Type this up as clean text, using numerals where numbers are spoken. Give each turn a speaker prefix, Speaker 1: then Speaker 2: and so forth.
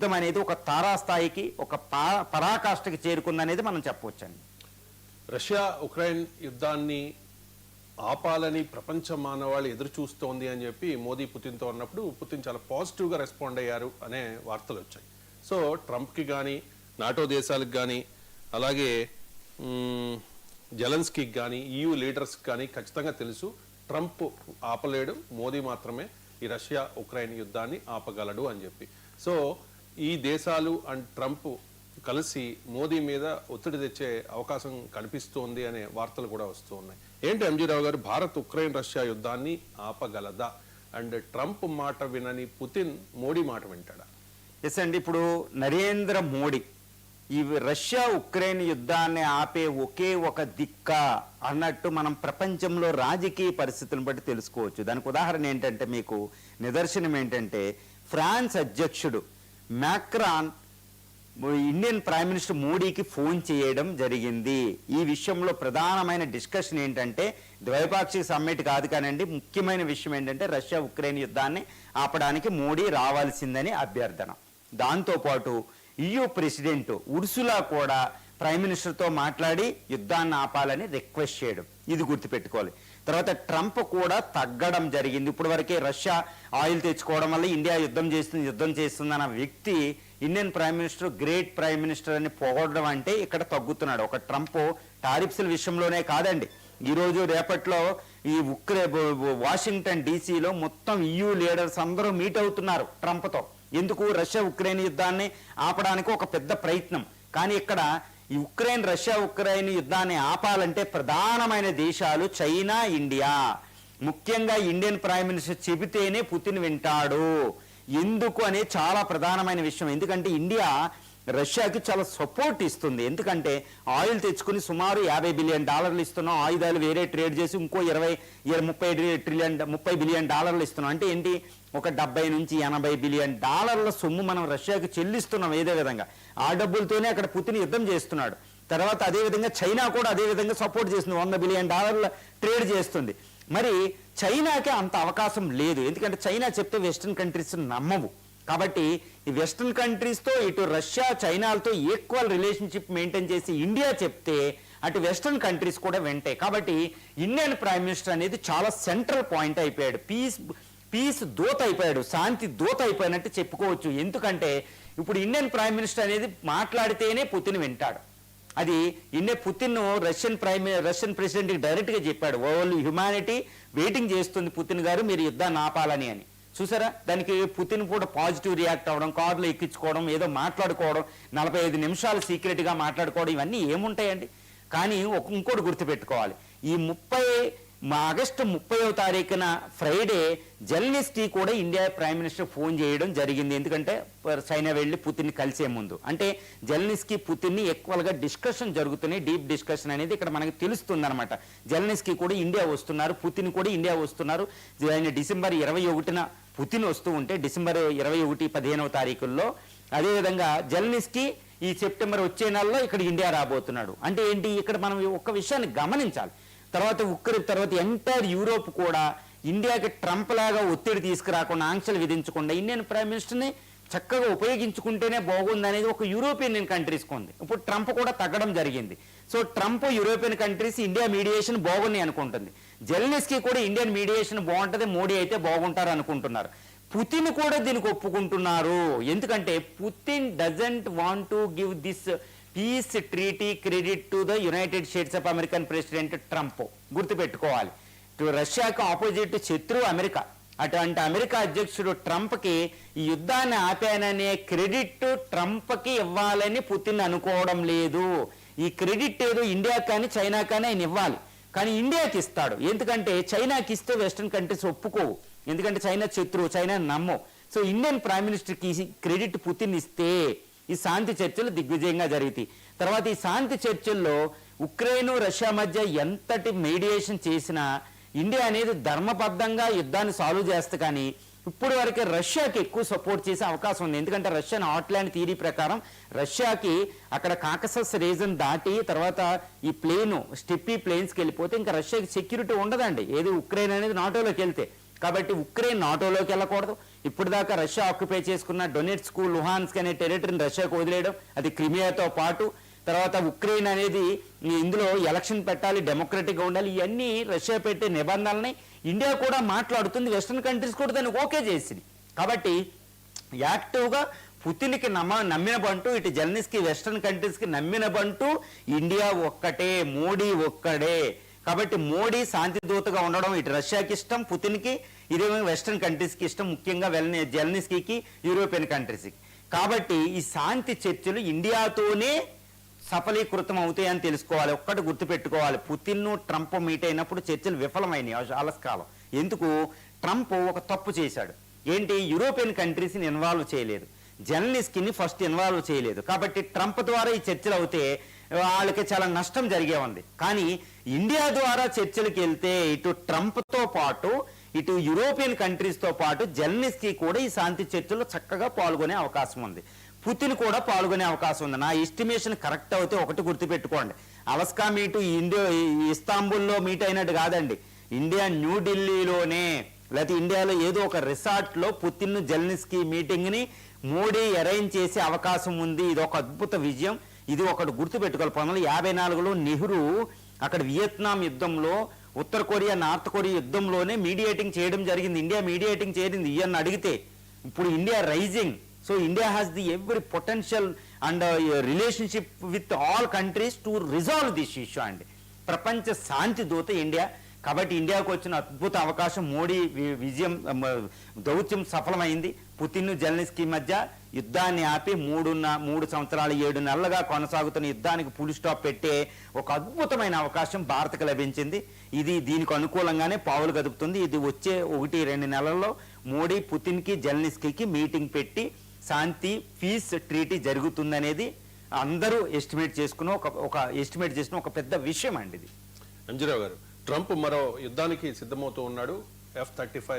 Speaker 1: యుద్ధం అనేది ఒక తారాస్థాయికి ఒక పరాకాష్ఠకి చేరుకుందనేది మనం చెప్పవచ్చండి.
Speaker 2: రష్యా ఉక్రెయిన్ యుద్ధాన్ని ఆపాలని ప్రపంచ మానవాళి ఎదురు చూస్తోంది అని చెప్పి మోదీ పుతిన్తో అన్నప్పుడు పుతిన్ చాలా పాజిటివ్గా రెస్పాండ్ అయ్యారు అనే వార్తలు వచ్చాయి. సో ట్రంప్కి కానీ నాటో దేశాలకు కానీ అలాగే జెలెన్స్కీకి కానీ EU లీడర్స్కి కానీ ఖచ్చితంగా తెలుసు ట్రంప్ ఆపలేడు, మోదీ మాత్రమే ఈ రష్యా ఉక్రెయిన్ యుద్ధాన్ని ఆపగలడు అని చెప్పి. సో ఈ దేశాలు అండ్ ట్రంప్ కలిసి మోదీ మీద ఒత్తిడి తెచ్చే అవకాశం కనిపిస్తోంది అనే వార్తలు కూడా వస్తూ ఉన్నాయి. ఏంటి ఎంజీ రావు గారు, భారత్ ఉక్రెయిన్ రష్యా యుద్ధాన్ని ఆపగలదా? అండ్ ట్రంప్ మాట వినని పుతిన్ మోడీ మాట వింటాడా?
Speaker 1: ఎస్ అండి, ఇప్పుడు నరేంద్ర మోడీ ఈ రష్యా ఉక్రెయిన్ యుద్ధాన్ని ఆపే ఒకే ఒక దిక్క అన్నట్టు మనం ప్రపంచంలో రాజకీయ పరిస్థితులను బట్టి తెలుసుకోవచ్చు. దానికి ఉదాహరణ ఏంటంటే, మీకు నిదర్శనం ఏంటంటే, ఫ్రాన్స్ అధ్యక్షుడు మ్యాక్రాన్ ఇండియన్ ప్రైమ్ మినిస్టర్ మోడీకి ఫోన్ చేయడం జరిగింది. ఈ విషయంలో ప్రధానమైన డిస్కషన్ ఏంటంటే, ద్వైపాక్షిక సమ్మిట్ కాదు కానండి, ముఖ్యమైన విషయం ఏంటంటే రష్యా ఉక్రెయిన్ యుద్ధాన్ని ఆపడానికి మోడీ రావాల్సిందని అభ్యర్థన. దాంతోపాటు EU ప్రెసిడెంట్ ఉర్సులా కూడా ప్రైమ్ మినిస్టర్తో మాట్లాడి యుద్ధాన్ని ఆపాలని రిక్వెస్ట్ చేయడం, ఇది గుర్తుపెట్టుకోవాలి. తర్వాత ట్రంప్ కూడా తగ్గడం జరిగింది. ఇప్పటి వరకే రష్యా ఆయిల్ తెచ్చుకోవడం వల్ల ఇండియా యుద్ధం చేస్తుందన్న వ్యక్తి Indian prime minister great prime minister అని పొగడడం అంటే ఇక్కడ తగ్గుతున్నాడు. ఒక ట్రంప్ టారిఫ్స్ల విషయంలోనే కాదండి, ఈరోజు రేపట్లో ఈ వాషింగ్టన్ DCలో మొత్తం EU లీడర్స్ అందరూ మీట్ అవుతున్నారు ట్రంప్తో. ఎందుకు? రష్యా ఉక్రెయిన్ యుద్ధాన్ని ఆపడానికి ఒక పెద్ద ప్రయత్నం. కానీ ఇక్కడ ఈ రష్యా ఉక్రెయిన్ యుద్ధాన్ని ఆపాలంటే ప్రధానమైన దేశాలు చైనా, ఇండియా. ముఖ్యంగా ఇండియన్ ప్రైమ్ మినిస్టర్ చెబితేనే పుతిన్ వింటాడు. ఎందుకు అనే చాలా ప్రధానమైన విషయం. ఎందుకంటే ఇండియా రష్యాకి చాలా సపోర్ట్ ఇస్తుంది. ఎందుకంటే ఆయిల్ తెచ్చుకుని సుమారు $50 బిలియన్ ఇస్తున్నాం, ఆయుధాలు వేరే ట్రేడ్ చేసి ఇంకో 30 బిలియన్ ఇస్తున్నాం. అంటే ఏంటి? ఒక 70 నుంచి 80 బిలియన్ సొమ్ము మనం రష్యాకి చెల్లిస్తున్నాం. ఏదే విధంగా ఆ డబ్బులతోనే అక్కడ పుతిన్ యుద్ధం చేస్తున్నాడు. తర్వాత అదేవిధంగా చైనా కూడా అదే విధంగా సపోర్ట్ చేస్తుంది, $100 బిలియన్ ట్రేడ్ చేస్తుంది. మరి చైనాకి అంత అవకాశం లేదు, ఎందుకంటే చైనా చెప్తే వెస్టర్న్ కంట్రీస్ నమ్మవు. కాబట్టి ఈ వెస్టర్న్ కంట్రీస్తో ఇటు రష్యా చైనాలతో ఈక్వల్ రిలేషన్షిప్ మెయింటైన్ చేసి ఇండియా చెప్తే అటు వెస్టర్న్ కంట్రీస్ కూడా వెంటాయి. కాబట్టి ఇండియన్ ప్రైమ్ మినిస్టర్ అనేది చాలా సెంట్రల్ పాయింట్ అయిపోయాడు, పీస్ దూత అయిపోయాడు, శాంతి దూత అయిపోయినట్టు చెప్పుకోవచ్చు. ఎందుకంటే ఇప్పుడు ఇండియన్ ప్రైమ్ మినిస్టర్ అనేది మాట్లాడితేనే పుతిన్ వింటాడు. అది పుతిన్ రష్యన్ ప్రెసిడెంట్కి డైరెక్ట్గా చెప్పాడు, వరల్డ్ హ్యుమానిటీ వెయిటింగ్ చేస్తుంది పుతిన్ గారు, మీరు యుద్ధాన్ని ఆపాలని అని. చూసారా? దానికి పుతిన్ కూడా పాజిటివ్ రియాక్ట్ అవ్వడం, కారులో ఎక్కించుకోవడం, ఏదో మాట్లాడుకోవడం, 45 నిమిషాలు సీక్రెట్గా మాట్లాడుకోవడం, ఇవన్నీ ఏముంటాయండి? కానీ ఇంకోటి గుర్తుపెట్టుకోవాలి, ఈ ఆగస్టు 30వ తారీఖున ఫ్రైడే జెలెన్స్కీ కూడా ఇండియా ప్రైమ్ మినిస్టర్ ఫోన్ చేయడం జరిగింది. ఎందుకంటే చైనా వెళ్ళి పుతిన్ని కలిసే ముందు. అంటే జెలెన్స్కీ పుతిన్ని ఈక్వల్గా డిస్కషన్ జరుగుతున్నాయి, డీప్ డిస్కషన్ అనేది ఇక్కడ మనకి తెలుస్తుంది అనమాట. జెలెన్స్కీ కూడా ఇండియా వస్తున్నారు, పుతిన్ కూడా ఇండియా వస్తున్నారు. ఆయన డిసెంబర్ 21న పుతిన్ వస్తూ ఉంటే డిసెంబర్ 21, 15వ తారీఖుల్లో, అదేవిధంగా జెలెన్స్కీ ఈ సెప్టెంబర్ వచ్చే నెలలో ఇక్కడ ఇండియా రాబోతున్నాడు. అంటే ఏంటి? ఇక్కడ మనం ఒక విషయాన్ని గమనించాలి. తర్వాత ఎంటైర్ యూరోప్ కూడా ఇండియాకి ట్రంప్ లాగా ఒత్తిడి తీసుకురాకుండా, ఆంక్షలు విధించకుండా ఇండియన్ ప్రైమ్ మినిస్టర్ని చక్కగా ఉపయోగించుకుంటేనే బాగుంది అనేది ఒక యూరోపియన్ కంట్రీస్కి ఉంది. ఇప్పుడు ట్రంప్ కూడా తగ్గడం జరిగింది. So Trump European countries India mediation బాగుంది అనుకుంటుంది, జెలెన్స్కీ కూడా ఇండియన్ మీడియేషన్ బాగుంటుంది, మోడీ అయితే బాగుంటారు అనుకుంటున్నారు. పుతిన్ కూడా దీనికి ఒప్పుకుంటున్నారు. ఎందుకంటే Putin doesn't want to give this piece treaty credit to the United states of American president Trump. గుర్తుపెట్టుకోవాలి, రష్యాకు ఆపోజిట్ శత్రువు అమెరికా. అటువంటి అమెరికా అధ్యక్షుడు ట్రంప్కి ఈ యుద్ధాన్ని ఆపాననే క్రెడిట్ ట్రంప్కి ఇవ్వాలని పుతిన్ అనుకోవడం లేదు. ఈ క్రెడిట్ ఏదో ఇండియా కానీ చైనా కానీ ఆయన ఇవ్వాలి, కానీ ఇండియాకి ఇస్తాడు. ఎందుకంటే చైనాకి ఇస్తే వెస్టర్న్ కంట్రీస్ ఒప్పుకోవు, ఎందుకంటే చైనా శత్రువు, చైనా నమ్మవు. సో ఇండియన్ ప్రైమ్ మినిస్టర్కి క్రెడిట్ పుతిన్ ఇస్తే ఈ శాంతి చర్చలు దిగ్విజయంగా జరుగుతాయి. తర్వాత ఈ శాంతి చర్చల్లో ఉక్రెయిన్ రష్యా మధ్య ఎంతటి మీడియేషన్ చేసినా ఇండియా అనేది ధర్మబద్ధంగా యుద్ధాన్ని సాల్వ్ చేస్తే కానీ ఇప్పుడు వరకే రష్యాకి ఎక్కువ సపోర్ట్ చేసే అవకాశం ఉంది. ఎందుకంటే రష్యన్ హాట్ల్యాండ్ థియరీ ప్రకారం రష్యాకి అక్కడ కాకసస్ రీజన్ దాటి తర్వాత ఈ స్టెప్పీ ప్లేన్స్కి వెళ్ళిపోతే ఇంకా రష్యాకి సెక్యూరిటీ ఉండదండి, ఏది ఉక్రెయిన్ అనేది నాటోలోకి వెళ్తే. కాబట్టి ఉక్రెయిన్ నాటోలోకి వెళ్ళకూడదు, ఇప్పుడు దాకా రష్యా ఆక్యుపై చేసుకున్న డొనెట్స్క్, లుహాన్స్క్ అనే టెరిటరీని రష్యాకు వదిలేయడం, అది క్రిమియాతో పాటు, తర్వాత ఉక్రెయిన్ అనేది ఇందులో ఎలక్షన్ పెట్టాలి, డెమోక్రటిక్గా ఉండాలి, ఇవన్నీ రష్యా పెట్టే నిబంధనల్ని ఇండియా కూడా మాట్లాడుతుంది, వెస్ట్రన్ కంట్రీస్ కూడా దాన్ని ఓకే చేసింది. కాబట్టి యాక్టివ్గా పుతిన్కి నమ్మిన బంటూ, ఇటు జెలెన్స్కీ వెస్ట్రన్ కంట్రీస్కి నమ్మిన బంటూ ఇండియా ఒక్కటే, మోడీ ఒక్కడే. కాబట్టి మోడీ శాంతి దూతగా ఉండడం ఇటు రష్యాకి ఇష్టం, పుతిన్కి, ఇదేమో వెస్ట్రన్ కంట్రీస్కి ఇష్టం, ముఖ్యంగా జెలెన్స్కీకి, యూరోపియన్ కంట్రీస్కి. కాబట్టి ఈ శాంతి చర్చలు ఇండియాతోనే సఫలీకృతం అవుతాయని తెలుసుకోవాలి. ఒక్కటి గుర్తుపెట్టుకోవాలి, పుతిన్ ట్రంప్ మీట్ అయినప్పుడు చర్చలు విఫలమైనవి అలస్కాలం. ఎందుకు? ట్రంప్ ఒక తప్పు చేశాడు. ఏంటి? యూరోపియన్ కంట్రీస్ని ఇన్వాల్వ్ చేయలేదు, జెలెన్స్కీని ఫస్ట్ ఇన్వాల్వ్ చేయలేదు. కాబట్టి ట్రంప్ ద్వారా ఈ చర్చలు అవుతే వాళ్ళకి చాలా నష్టం జరిగే ఉంది. కానీ ఇండియా ద్వారా చర్చలకు వెళ్తే ఇటు ట్రంప్తో పాటు, ఇటు యూరోపియన్ కంట్రీస్తో పాటు జెలెన్స్కీ కూడా ఈ శాంతి చర్చల్లో చక్కగా పాల్గొనే అవకాశం ఉంది, పుతిన్ కూడా పాల్గొనే అవకాశం ఉంది. నా ఎస్టిమేషన్ కరెక్ట్ అవుతే ఒకటి గుర్తుపెట్టుకోండి, అలస్కా మీటు ఇస్తాంబుల్లో మీట్ అయినట్టు కాదండి, ఇండియా న్యూఢిల్లీలోనే, లేకపోతే ఇండియాలో ఏదో ఒక రిసార్ట్లో పుతిన్ జెలెన్స్కీ మీటింగ్ని మోడీ అరేంజ్ చేసే అవకాశం ఉంది. ఇది ఒక అద్భుత విజయం. ఇది ఒకటి గుర్తుపెట్టుకోవాలి. 1954లో నెహ్రూ అక్కడ వియత్నాం యుద్ధంలో, ఉత్తర కొరియా నార్త్ కొరియా యుద్ధంలోనే మీడియేటింగ్ చేయడం జరిగింది. ఇండియా మీడియేటింగ్ చేరింది ఇవన్నీ అడిగితే. ఇప్పుడు India rising, so India has the every potential and relationship with all countries to resolve this issue అండి. ప్రపంచ శాంతి దూత ఇండియా. కాబట్టి ఇండియాకు వచ్చిన అద్భుత అవకాశం, మోడీ విజయం, దౌత్యం సఫలమైంది. పుతిన్ జెలెన్స్కీ మధ్య యుద్ధాన్ని ఆపి 3 సంవత్సరాలు 7 నెలలుగా కొనసాగుతున్న యుద్ధానికి ఫుల్ స్టాప్ పెట్టే ఒక అద్భుతమైన అవకాశం భారత్కు లభించింది. ఇది దీనికి అనుకూలంగానే పావులు కదుపుతుంది. ఇది వచ్చే 1-2 నెలల్లో మోడీ పుతిన్కి జెలెన్స్కీకి మీటింగ్ పెట్టి శాంతి పీస్ ట్రీటీ జరుగుతుందనేది అందరూ ఎస్టిమేట్ చేసుకున్న ఒక పెద్ద విషయం అండి ఇది.
Speaker 2: అంజరావు గారు, ట్రంప్ మరో యుద్ధానికి సిద్ధమవుతూ ఉన్నాడు. F-35